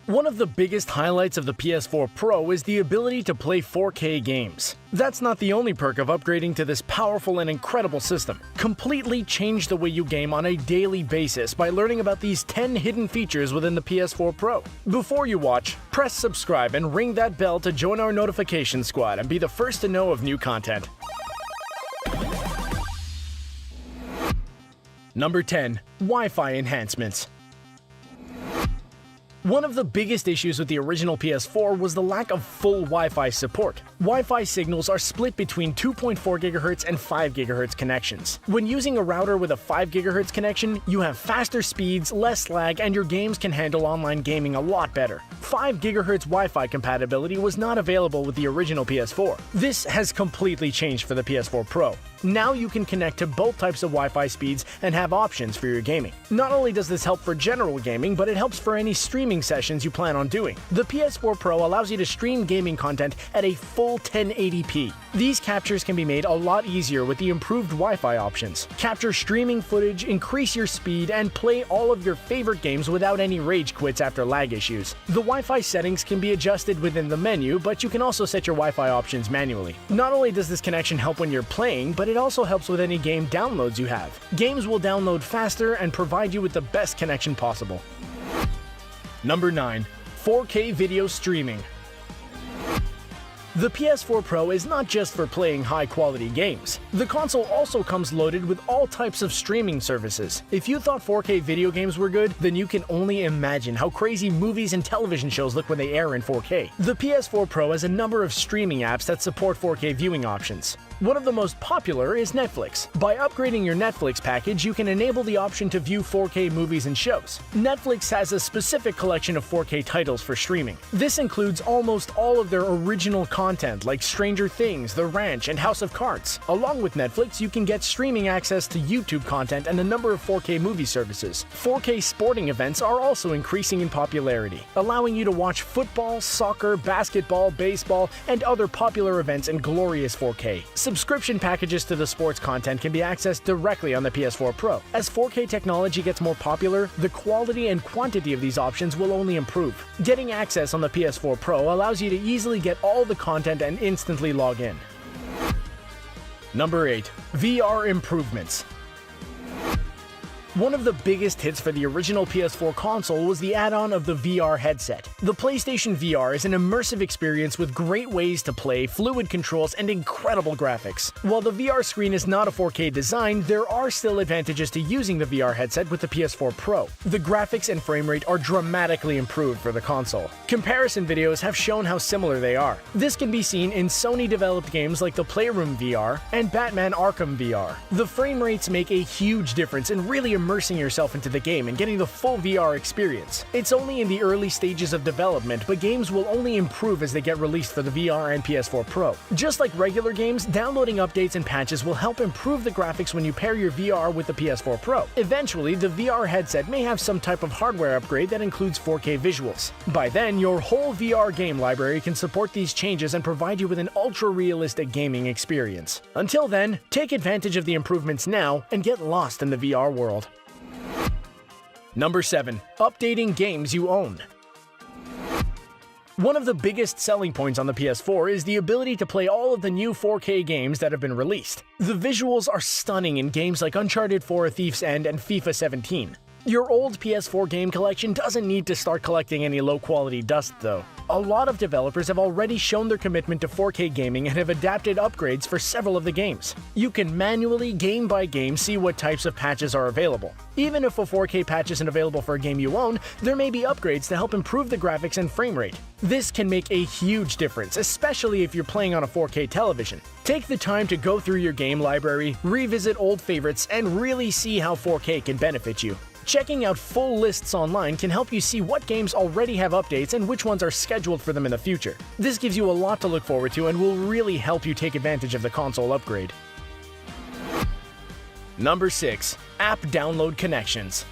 One of the biggest highlights of the PS4 Pro is the ability to play 4K games. That's not the only perk of upgrading to this powerful and incredible system. Completely change the way you game on a daily basis by learning about these 10 hidden features within the PS4 Pro. Before you watch, press subscribe and ring that bell to join our notification squad and be the first to know of new content. Number 10. Wi-Fi enhancements. One of the biggest issues with the original PS4 was the lack of full Wi-Fi support. Wi-Fi signals are split between 2.4 GHz and 5 GHz connections. When using a router with a 5 GHz connection, you have faster speeds, less lag, and your games can handle online gaming a lot better. 5 GHz Wi-Fi compatibility was not available with the original PS4. This has completely changed for the PS4 Pro. Now you can connect to both types of Wi-Fi speeds and have options for your gaming. Not only does this help for general gaming, but it helps for any streaming sessions you plan on doing. The PS4 Pro allows you to stream gaming content at a full 1080p. These captures can be made a lot easier with the improved Wi-Fi options. Capture streaming footage, increase your speed, and play all of your favorite games without any rage quits after lag issues. The Wi-Fi settings can be adjusted within the menu, but you can also set your Wi-Fi options manually. Not only does this connection help when you're playing, but it also helps with any game downloads you have. Games will download faster and provide you with the best connection possible. Number 9. 4K video streaming. The PS4 Pro is not just for playing high-quality games. The console also comes loaded with all types of streaming services. If you thought 4K video games were good, then you can only imagine how crazy movies and television shows look when they air in 4K. The PS4 Pro has a number of streaming apps that support 4K viewing options. One of the most popular is Netflix. By upgrading your Netflix package, you can enable the option to view 4K movies and shows. Netflix has a specific collection of 4K titles for streaming. This includes almost all of their original content like Stranger Things, The Ranch, and House of Cards. Along with Netflix, you can get streaming access to YouTube content and a number of 4K movie services. 4K sporting events are also increasing in popularity, allowing you to watch football, soccer, basketball, baseball, and other popular events in glorious 4K. Subscription packages to the sports content can be accessed directly on the PS4 Pro. As 4K technology gets more popular, the quality and quantity of these options will only improve. Getting access on the PS4 Pro allows you to easily get all the content and instantly log in. Number 8. VR improvements. One of the biggest hits for the original PS4 console was the add-on of the VR headset. The PlayStation VR is an immersive experience with great ways to play, fluid controls, and incredible graphics. While the VR screen is not a 4K design, there are still advantages to using the VR headset with the PS4 Pro. The graphics and frame rate are dramatically improved for the console. Comparison videos have shown how similar they are. This can be seen in Sony-developed games like the Playroom VR and Batman Arkham VR. The frame rates make a huge difference in really immersing yourself into the game and getting the full VR experience. It's only in the early stages of development, but games will only improve as they get released for the VR and PS4 Pro. Just like regular games, downloading updates and patches will help improve the graphics when you pair your VR with the PS4 Pro. Eventually, the VR headset may have some type of hardware upgrade that includes 4K visuals. By then, your whole VR game library can support these changes and provide you with an ultra-realistic gaming experience. Until then, take advantage of the improvements now and get lost in the VR world. Number 7. Updating games you own. One of the biggest selling points on the PS4 is the ability to play all of the new 4K games that have been released. The visuals are stunning in games like Uncharted 4: A Thief's End and FIFA 17. Your old PS4 game collection doesn't need to start collecting any low-quality dust, though. A lot of developers have already shown their commitment to 4K gaming and have adapted upgrades for several of the games. You can manually, game by game, see what types of patches are available. Even if a 4K patch isn't available for a game you own, there may be upgrades to help improve the graphics and frame rate. This can make a huge difference, especially if you're playing on a 4K television. Take the time to go through your game library, revisit old favorites, and really see how 4K can benefit you. Checking out full lists online can help you see what games already have updates and which ones are scheduled for them in the future. This gives you a lot to look forward to and will really help you take advantage of the console upgrade. Number 6. App download connections.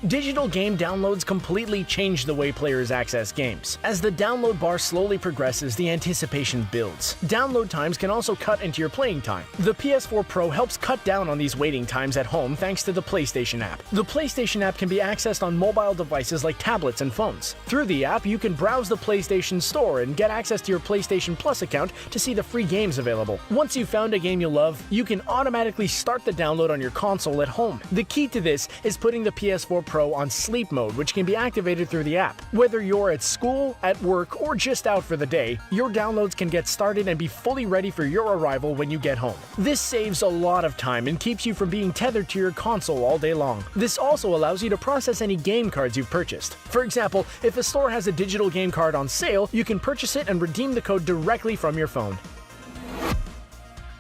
Digital game downloads completely change the way players access games. As the download bar slowly progresses, the anticipation builds. Download times can also cut into your playing time. The PS4 Pro helps cut down on these waiting times at home thanks to the PlayStation app. The PlayStation app can be accessed on mobile devices like tablets and phones. Through the app, you can browse the PlayStation Store and get access to your PlayStation Plus account to see the free games available. Once you've found a game you love, you can automatically start the download on your console at home. The key to this is putting the PS4 Pro on sleep mode, which can be activated through the app. Whether you're at school, at work, or just out for the day, your downloads can get started and be fully ready for your arrival when you get home. This saves a lot of time and keeps you from being tethered to your console all day long. This also allows you to process any game cards you've purchased. For example, if a store has a digital game card on sale, you can purchase it and redeem the code directly from your phone.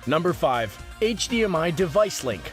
Number 5. HDMI Device Link.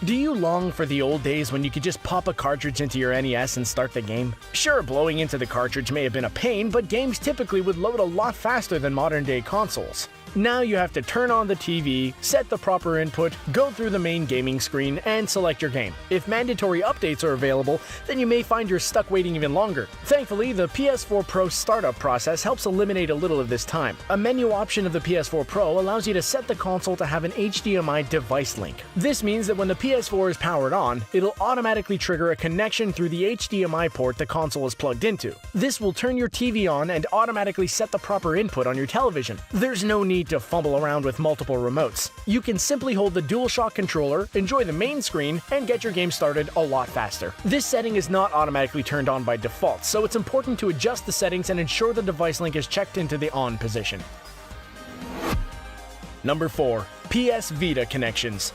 Do you long for the old days when you could just pop a cartridge into your NES and start the game? Sure, blowing into the cartridge may have been a pain, but games typically would load a lot faster than modern-day consoles. Now you have to turn on the TV, set the proper input, go through the main gaming screen, and select your game. If mandatory updates are available, then you may find you're stuck waiting even longer. Thankfully, the PS4 Pro startup process helps eliminate a little of this time. A menu option of the PS4 Pro allows you to set the console to have an HDMI device link. This means that when the PS4 is powered on, it'll automatically trigger a connection through the HDMI port the console is plugged into. This will turn your TV on and automatically set the proper input on your television. There's no need to fumble around with multiple remotes. You can simply hold the DualShock controller, enjoy the main screen, and get your game started a lot faster. This setting is not automatically turned on by default, so it's important to adjust the settings and ensure the device link is checked into the on position. Number 4. PS Vita connections.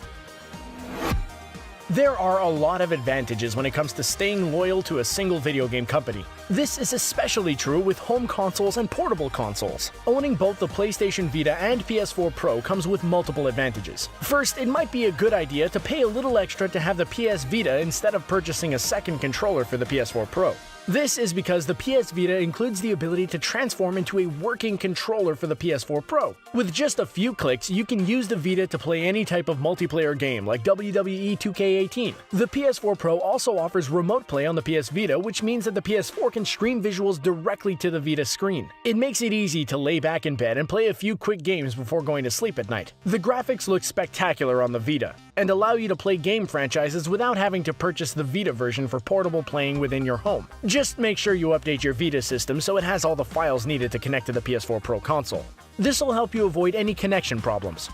There are a lot of advantages when it comes to staying loyal to a single video game company. This is especially true with home consoles and portable consoles. Owning both the PlayStation Vita and PS4 Pro comes with multiple advantages. First, it might be a good idea to pay a little extra to have the PS Vita instead of purchasing a second controller for the PS4 Pro. This is because the PS Vita includes the ability to transform into a working controller for the PS4 Pro. With just a few clicks, you can use the Vita to play any type of multiplayer game like WWE 2K18. The PS4 Pro also offers remote play on the PS Vita, which means that the PS4 can stream visuals directly to the Vita screen. It makes it easy to lay back in bed and play a few quick games before going to sleep at night. The graphics look spectacular on the Vita and allow you to play game franchises without having to purchase the Vita version for portable playing within your home. Just make sure you update your Vita system so it has all the files needed to connect to the PS4 Pro console. This will help you avoid any connection problems.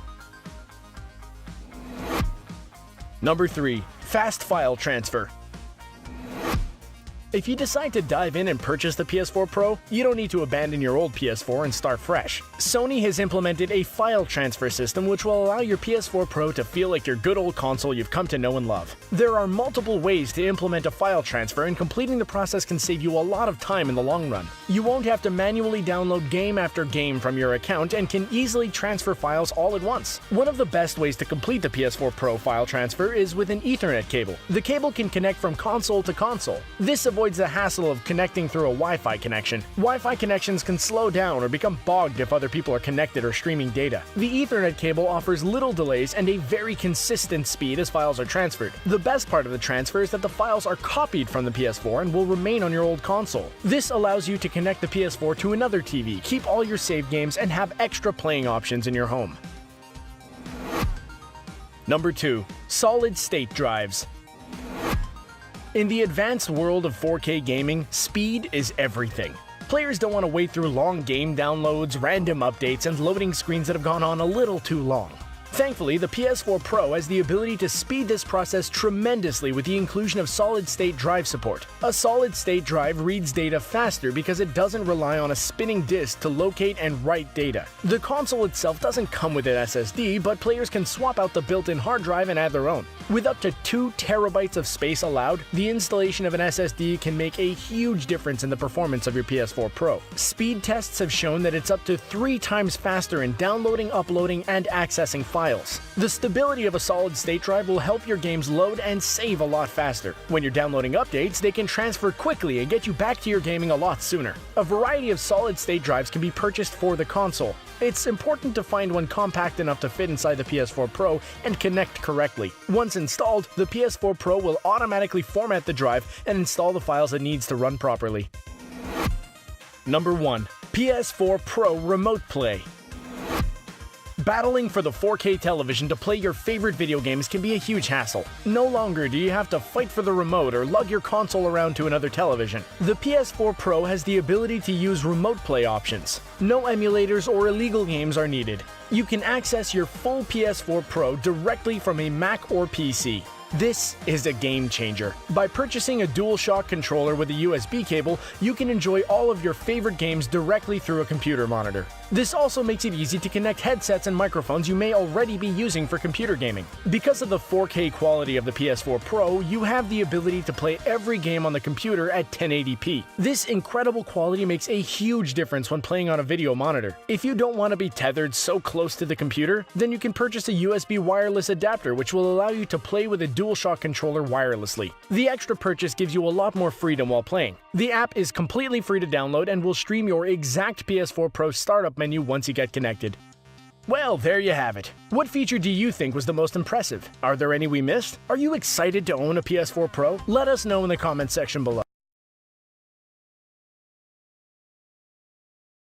Number 3. Fast file transfer. If you decide to dive in and purchase the PS4 Pro, you don't need to abandon your old PS4 and start fresh. Sony has implemented a file transfer system which will allow your PS4 Pro to feel like your good old console you've come to know and love. There are multiple ways to implement a file transfer, and completing the process can save you a lot of time in the long run. You won't have to manually download game after game from your account and can easily transfer files all at once. One of the best ways to complete the PS4 Pro file transfer is with an Ethernet cable. The cable can connect from console to console. This avoids the hassle of connecting through a Wi-Fi connection. Wi-Fi connections can slow down or become bogged if other people are connected or streaming data. The Ethernet cable offers little delays and a very consistent speed as files are transferred. The best part of the transfer is that the files are copied from the PS4 and will remain on your old console. This allows you to connect the PS4 to another TV, keep all your saved games, and have extra playing options in your home. Number 2. Solid-state drives. In the advanced world of 4K gaming, speed is everything. Players don't want to wait through long game downloads, random updates, and loading screens that have gone on a little too long. Thankfully, the PS4 Pro has the ability to speed this process tremendously with the inclusion of solid-state drive support. A solid-state drive reads data faster because it doesn't rely on a spinning disk to locate and write data. The console itself doesn't come with an SSD, but players can swap out the built-in hard drive and add their own. With up to 2 terabytes of space allowed, the installation of an SSD can make a huge difference in the performance of your PS4 Pro. Speed tests have shown that it's up to 3 times faster in downloading, uploading, and accessing files. The stability of a solid-state drive will help your games load and save a lot faster. When you're downloading updates, they can transfer quickly and get you back to your gaming a lot sooner. A variety of solid-state drives can be purchased for the console. It's important to find one compact enough to fit inside the PS4 Pro and connect correctly. Once installed, the PS4 Pro will automatically format the drive and install the files it needs to run properly. Number 1. PS4 Pro Remote Play. Battling for the 4K television to play your favorite video games can be a huge hassle. No longer do you have to fight for the remote or lug your console around to another television. The PS4 Pro has the ability to use remote play options. No emulators or illegal games are needed. You can access your full PS4 Pro directly from a Mac or PC. This is a game changer. By purchasing a DualShock controller with a USB cable, you can enjoy all of your favorite games directly through a computer monitor. This also makes it easy to connect headsets and microphones you may already be using for computer gaming. Because of the 4K quality of the PS4 Pro, you have the ability to play every game on the computer at 1080p. This incredible quality makes a huge difference when playing on a video monitor. If you don't want to be tethered so close to the computer, then you can purchase a USB wireless adapter which will allow you to play with a DualShock controller wirelessly. The extra purchase gives you a lot more freedom while playing. The app is completely free to download and will stream your exact PS4 Pro startup menu once you get connected. Well, there you have it. What feature do you think was the most impressive? Are there any we missed? Are you excited to own a PS4 Pro? Let us know in the comments section below.